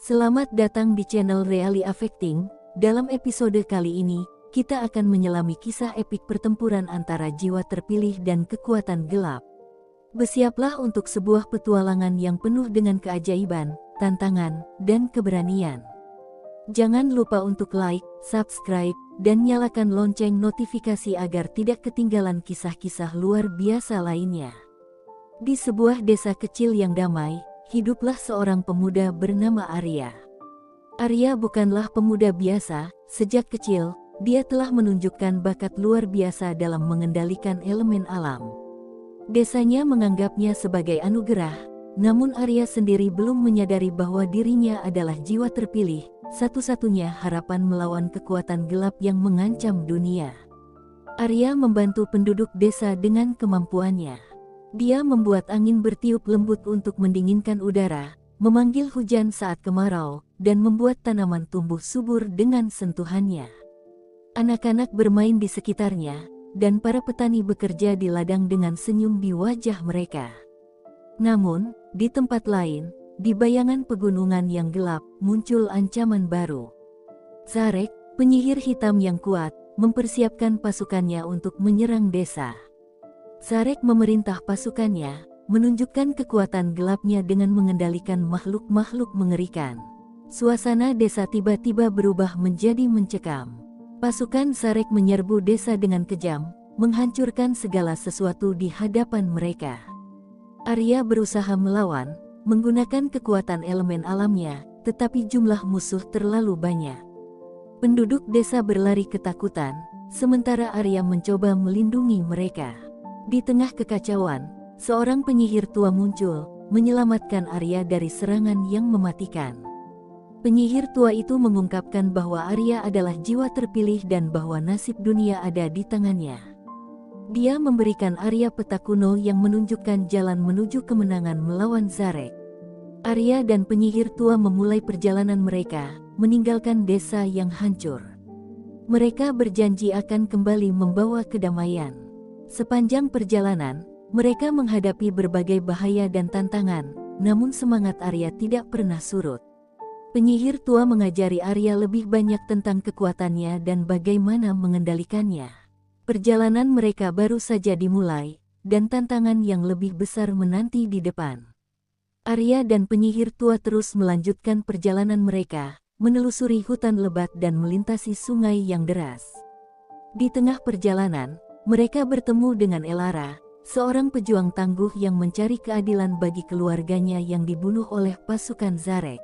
Selamat datang di channel Really Affecting. Dalam episode kali ini, kita akan menyelami kisah epik pertempuran antara jiwa terpilih dan kekuatan gelap. Bersiaplah untuk sebuah petualangan yang penuh dengan keajaiban, tantangan, dan keberanian. Jangan lupa untuk like, subscribe, dan nyalakan lonceng notifikasi agar tidak ketinggalan kisah-kisah luar biasa lainnya. Di sebuah desa kecil yang damai, hiduplah seorang pemuda bernama Arya. Arya bukanlah pemuda biasa. Sejak kecil, dia telah menunjukkan bakat luar biasa dalam mengendalikan elemen alam. Desanya menganggapnya sebagai anugerah, namun Arya sendiri belum menyadari bahwa dirinya adalah jiwa terpilih, satu-satunya harapan melawan kekuatan gelap yang mengancam dunia. Arya membantu penduduk desa dengan kemampuannya. Dia membuat angin bertiup lembut untuk mendinginkan udara, memanggil hujan saat kemarau, dan membuat tanaman tumbuh subur dengan sentuhannya. Anak-anak bermain di sekitarnya, dan para petani bekerja di ladang dengan senyum di wajah mereka. Namun, di tempat lain, di bayangan pegunungan yang gelap, muncul ancaman baru. Zarek, penyihir hitam yang kuat, mempersiapkan pasukannya untuk menyerang desa. Zarek memerintah pasukannya, menunjukkan kekuatan gelapnya dengan mengendalikan makhluk-makhluk mengerikan. Suasana desa tiba-tiba berubah menjadi mencekam. Pasukan Zarek menyerbu desa dengan kejam, menghancurkan segala sesuatu di hadapan mereka. Arya berusaha melawan, menggunakan kekuatan elemen alamnya, tetapi jumlah musuh terlalu banyak. Penduduk desa berlari ketakutan, sementara Arya mencoba melindungi mereka. Di tengah kekacauan, seorang penyihir tua muncul, menyelamatkan Arya dari serangan yang mematikan. Penyihir tua itu mengungkapkan bahwa Arya adalah jiwa terpilih dan bahwa nasib dunia ada di tangannya. Dia memberikan Arya peta kuno yang menunjukkan jalan menuju kemenangan melawan Zarek. Arya dan penyihir tua memulai perjalanan mereka, meninggalkan desa yang hancur. Mereka berjanji akan kembali membawa kedamaian. Sepanjang perjalanan, mereka menghadapi berbagai bahaya dan tantangan, namun semangat Arya tidak pernah surut. Penyihir tua mengajari Arya lebih banyak tentang kekuatannya dan bagaimana mengendalikannya. Perjalanan mereka baru saja dimulai, dan tantangan yang lebih besar menanti di depan. Arya dan penyihir tua terus melanjutkan perjalanan mereka, menelusuri hutan lebat dan melintasi sungai yang deras. Di tengah perjalanan, mereka bertemu dengan Elara, seorang pejuang tangguh yang mencari keadilan bagi keluarganya yang dibunuh oleh pasukan Zarek.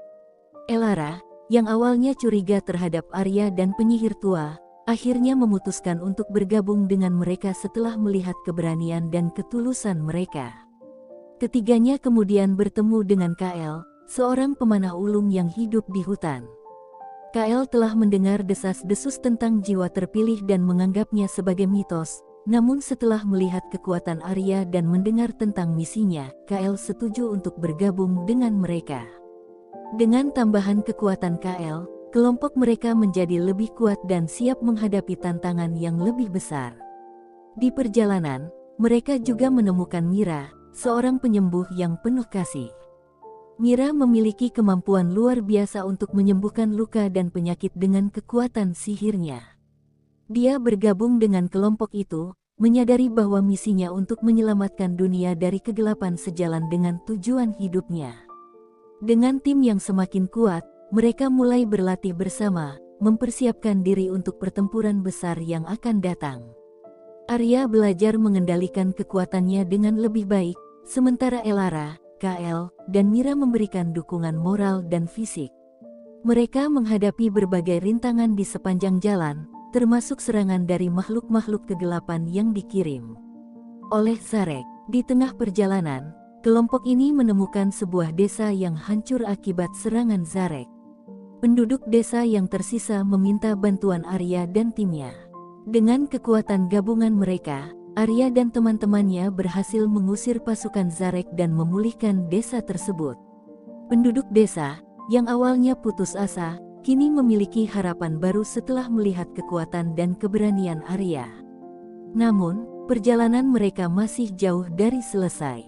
Elara, yang awalnya curiga terhadap Arya dan penyihir tua, akhirnya memutuskan untuk bergabung dengan mereka setelah melihat keberanian dan ketulusan mereka. Ketiganya kemudian bertemu dengan Kael, seorang pemanah ulung yang hidup di hutan. Kael telah mendengar desas-desus tentang jiwa terpilih dan menganggapnya sebagai mitos. Namun setelah melihat kekuatan Arya dan mendengar tentang misinya, Kael setuju untuk bergabung dengan mereka. Dengan tambahan kekuatan Kael, kelompok mereka menjadi lebih kuat dan siap menghadapi tantangan yang lebih besar. Di perjalanan, mereka juga menemukan Mira, seorang penyembuh yang penuh kasih. Mira memiliki kemampuan luar biasa untuk menyembuhkan luka dan penyakit dengan kekuatan sihirnya. Dia bergabung dengan kelompok itu, menyadari bahwa misinya untuk menyelamatkan dunia dari kegelapan sejalan dengan tujuan hidupnya. Dengan tim yang semakin kuat, mereka mulai berlatih bersama, mempersiapkan diri untuk pertempuran besar yang akan datang. Arya belajar mengendalikan kekuatannya dengan lebih baik, sementara Elara, Kael, dan Mira memberikan dukungan moral dan fisik. Mereka menghadapi berbagai rintangan di sepanjang jalan, termasuk serangan dari makhluk-makhluk kegelapan yang dikirim oleh Zarek. Di tengah perjalanan, kelompok ini menemukan sebuah desa yang hancur akibat serangan Zarek. Penduduk desa yang tersisa meminta bantuan Arya dan timnya. Dengan kekuatan gabungan mereka, Arya dan teman-temannya berhasil mengusir pasukan Zarek dan memulihkan desa tersebut. Penduduk desa, yang awalnya putus asa, kini memiliki harapan baru setelah melihat kekuatan dan keberanian Arya. Namun, perjalanan mereka masih jauh dari selesai.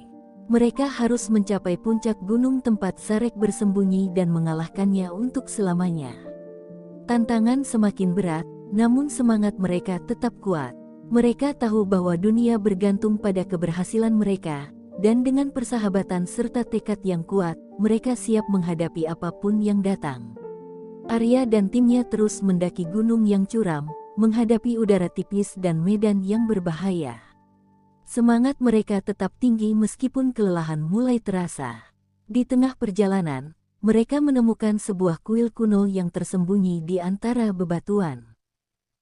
Mereka harus mencapai puncak gunung tempat Zarek bersembunyi dan mengalahkannya untuk selamanya. Tantangan semakin berat, namun semangat mereka tetap kuat. Mereka tahu bahwa dunia bergantung pada keberhasilan mereka, dan dengan persahabatan serta tekad yang kuat, mereka siap menghadapi apapun yang datang. Arya dan timnya terus mendaki gunung yang curam, menghadapi udara tipis dan medan yang berbahaya. Semangat mereka tetap tinggi meskipun kelelahan mulai terasa. Di tengah perjalanan, mereka menemukan sebuah kuil kuno yang tersembunyi di antara bebatuan.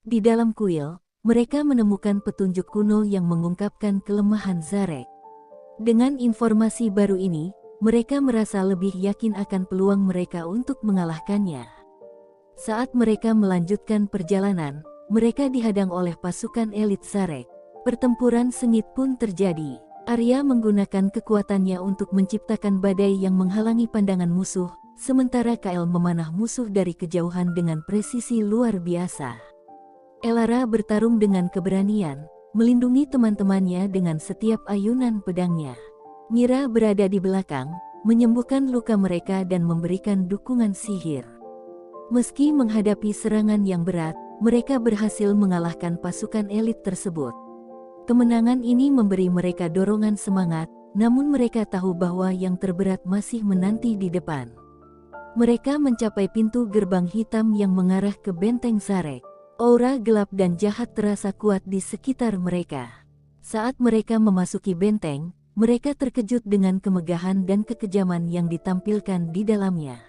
Di dalam kuil, mereka menemukan petunjuk kuno yang mengungkapkan kelemahan Zarek. Dengan informasi baru ini, mereka merasa lebih yakin akan peluang mereka untuk mengalahkannya. Saat mereka melanjutkan perjalanan, mereka dihadang oleh pasukan elit Zarek. Pertempuran sengit pun terjadi. Arya menggunakan kekuatannya untuk menciptakan badai yang menghalangi pandangan musuh, sementara Kael memanah musuh dari kejauhan dengan presisi luar biasa. Elara bertarung dengan keberanian, melindungi teman-temannya dengan setiap ayunan pedangnya. Mira berada di belakang, menyembuhkan luka mereka dan memberikan dukungan sihir. Meski menghadapi serangan yang berat, mereka berhasil mengalahkan pasukan elit tersebut. Kemenangan ini memberi mereka dorongan semangat, namun mereka tahu bahwa yang terberat masih menanti di depan. Mereka mencapai pintu gerbang hitam yang mengarah ke benteng Zarek. Aura gelap dan jahat terasa kuat di sekitar mereka. Saat mereka memasuki benteng, mereka terkejut dengan kemegahan dan kekejaman yang ditampilkan di dalamnya.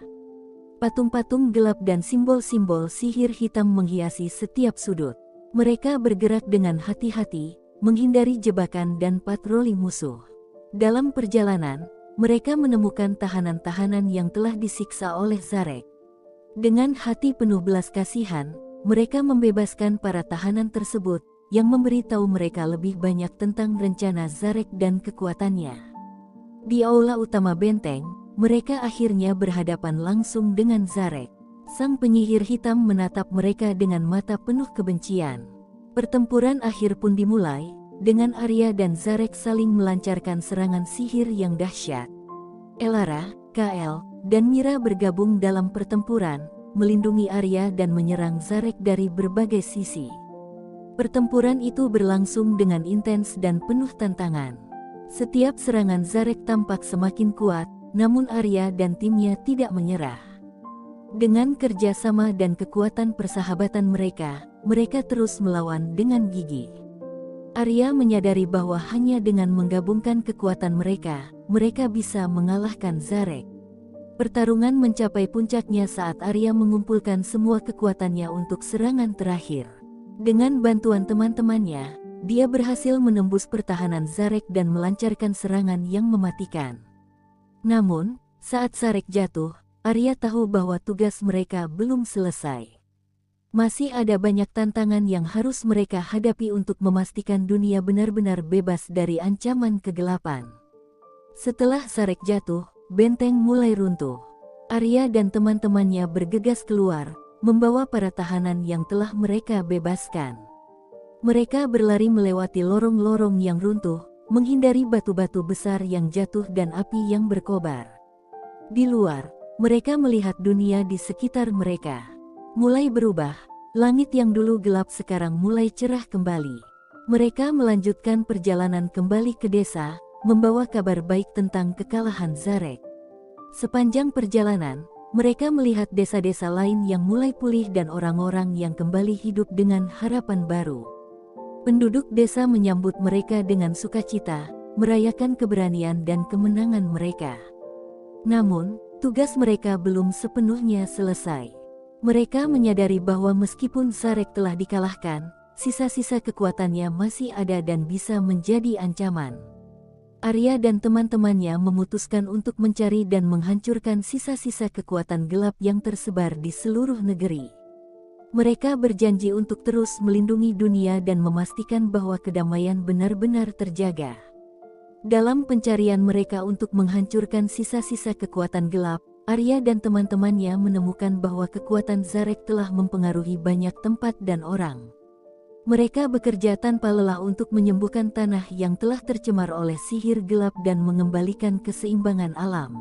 Patung-patung gelap dan simbol-simbol sihir hitam menghiasi setiap sudut. Mereka bergerak dengan hati-hati, menghindari jebakan dan patroli musuh. Dalam perjalanan, mereka menemukan tahanan-tahanan yang telah disiksa oleh Zarek. Dengan hati penuh belas kasihan, mereka membebaskan para tahanan tersebut, yang memberitahu mereka lebih banyak tentang rencana Zarek dan kekuatannya. Di aula utama benteng, mereka akhirnya berhadapan langsung dengan Zarek. Sang penyihir hitam menatap mereka dengan mata penuh kebencian. Pertempuran akhir pun dimulai, dengan Arya dan Zarek saling melancarkan serangan sihir yang dahsyat. Elara, Kael, dan Mira bergabung dalam pertempuran, melindungi Arya dan menyerang Zarek dari berbagai sisi. Pertempuran itu berlangsung dengan intens dan penuh tantangan. Setiap serangan Zarek tampak semakin kuat, namun Arya dan timnya tidak menyerah. Dengan kerjasama dan kekuatan persahabatan mereka, mereka terus melawan dengan gigih. Arya menyadari bahwa hanya dengan menggabungkan kekuatan mereka, mereka bisa mengalahkan Zarek. Pertarungan mencapai puncaknya saat Arya mengumpulkan semua kekuatannya untuk serangan terakhir. Dengan bantuan teman-temannya, dia berhasil menembus pertahanan Zarek dan melancarkan serangan yang mematikan. Namun, saat Zarek jatuh, Arya tahu bahwa tugas mereka belum selesai. Masih ada banyak tantangan yang harus mereka hadapi untuk memastikan dunia benar-benar bebas dari ancaman kegelapan. Setelah Zarek jatuh, benteng mulai runtuh. Arya dan teman-temannya bergegas keluar, membawa para tahanan yang telah mereka bebaskan. Mereka berlari melewati lorong-lorong yang runtuh, menghindari batu-batu besar yang jatuh dan api yang berkobar. Di luar, mereka melihat dunia di sekitar mereka mulai berubah. Langit yang dulu gelap sekarang mulai cerah kembali. Mereka melanjutkan perjalanan kembali ke desa, membawa kabar baik tentang kekalahan Zarek. Sepanjang perjalanan, mereka melihat desa-desa lain yang mulai pulih dan orang-orang yang kembali hidup dengan harapan baru. Penduduk desa menyambut mereka dengan sukacita, merayakan keberanian dan kemenangan mereka. Namun, tugas mereka belum sepenuhnya selesai. Mereka menyadari bahwa meskipun Zarek telah dikalahkan, sisa-sisa kekuatannya masih ada dan bisa menjadi ancaman. Arya dan teman-temannya memutuskan untuk mencari dan menghancurkan sisa-sisa kekuatan gelap yang tersebar di seluruh negeri. Mereka berjanji untuk terus melindungi dunia dan memastikan bahwa kedamaian benar-benar terjaga. Dalam pencarian mereka untuk menghancurkan sisa-sisa kekuatan gelap, Arya dan teman-temannya menemukan bahwa kekuatan Zarek telah mempengaruhi banyak tempat dan orang. Mereka bekerja tanpa lelah untuk menyembuhkan tanah yang telah tercemar oleh sihir gelap dan mengembalikan keseimbangan alam.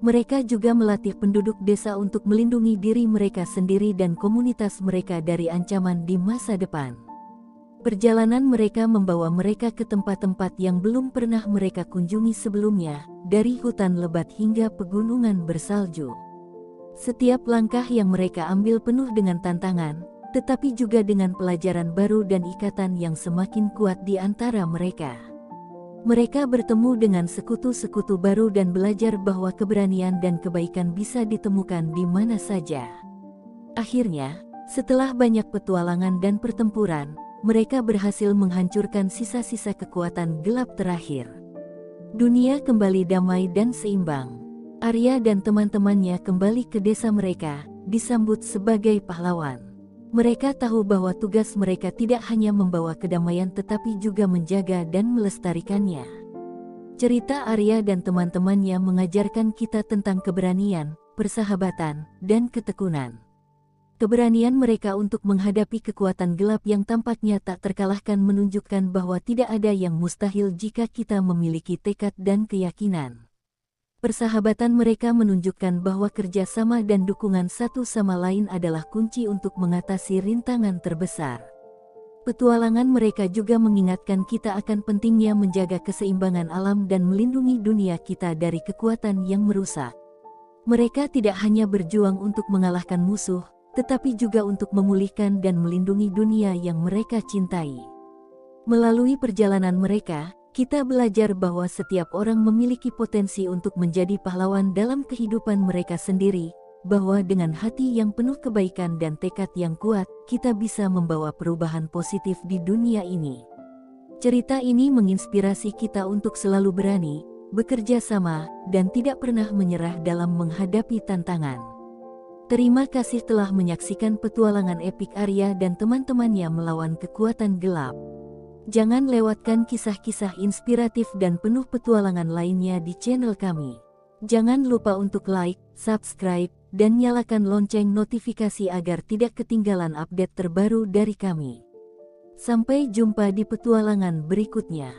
Mereka juga melatih penduduk desa untuk melindungi diri mereka sendiri dan komunitas mereka dari ancaman di masa depan. Perjalanan mereka membawa mereka ke tempat-tempat yang belum pernah mereka kunjungi sebelumnya, dari hutan lebat hingga pegunungan bersalju. Setiap langkah yang mereka ambil penuh dengan tantangan, tetapi juga dengan pelajaran baru dan ikatan yang semakin kuat di antara mereka. Mereka bertemu dengan sekutu-sekutu baru dan belajar bahwa keberanian dan kebaikan bisa ditemukan di mana saja. Akhirnya, setelah banyak petualangan dan pertempuran, mereka berhasil menghancurkan sisa-sisa kekuatan gelap terakhir. Dunia kembali damai dan seimbang. Arya dan teman-temannya kembali ke desa mereka, disambut sebagai pahlawan. Mereka tahu bahwa tugas mereka tidak hanya membawa kedamaian tetapi juga menjaga dan melestarikannya. Cerita Arya dan teman-temannya mengajarkan kita tentang keberanian, persahabatan, dan ketekunan. Keberanian mereka untuk menghadapi kekuatan gelap yang tampaknya tak terkalahkan menunjukkan bahwa tidak ada yang mustahil jika kita memiliki tekad dan keyakinan. Persahabatan mereka menunjukkan bahwa kerjasama dan dukungan satu sama lain adalah kunci untuk mengatasi rintangan terbesar. Petualangan mereka juga mengingatkan kita akan pentingnya menjaga keseimbangan alam dan melindungi dunia kita dari kekuatan yang merusak. Mereka tidak hanya berjuang untuk mengalahkan musuh, tetapi juga untuk memulihkan dan melindungi dunia yang mereka cintai. Melalui perjalanan mereka, kita belajar bahwa setiap orang memiliki potensi untuk menjadi pahlawan dalam kehidupan mereka sendiri, bahwa dengan hati yang penuh kebaikan dan tekad yang kuat, kita bisa membawa perubahan positif di dunia ini. Cerita ini menginspirasi kita untuk selalu berani, bekerja sama, dan tidak pernah menyerah dalam menghadapi tantangan. Terima kasih telah menyaksikan petualangan epik Arya dan teman-temannya melawan kekuatan gelap. Jangan lewatkan kisah-kisah inspiratif dan penuh petualangan lainnya di channel kami. Jangan lupa untuk like, subscribe, dan nyalakan lonceng notifikasi agar tidak ketinggalan update terbaru dari kami. Sampai jumpa di petualangan berikutnya.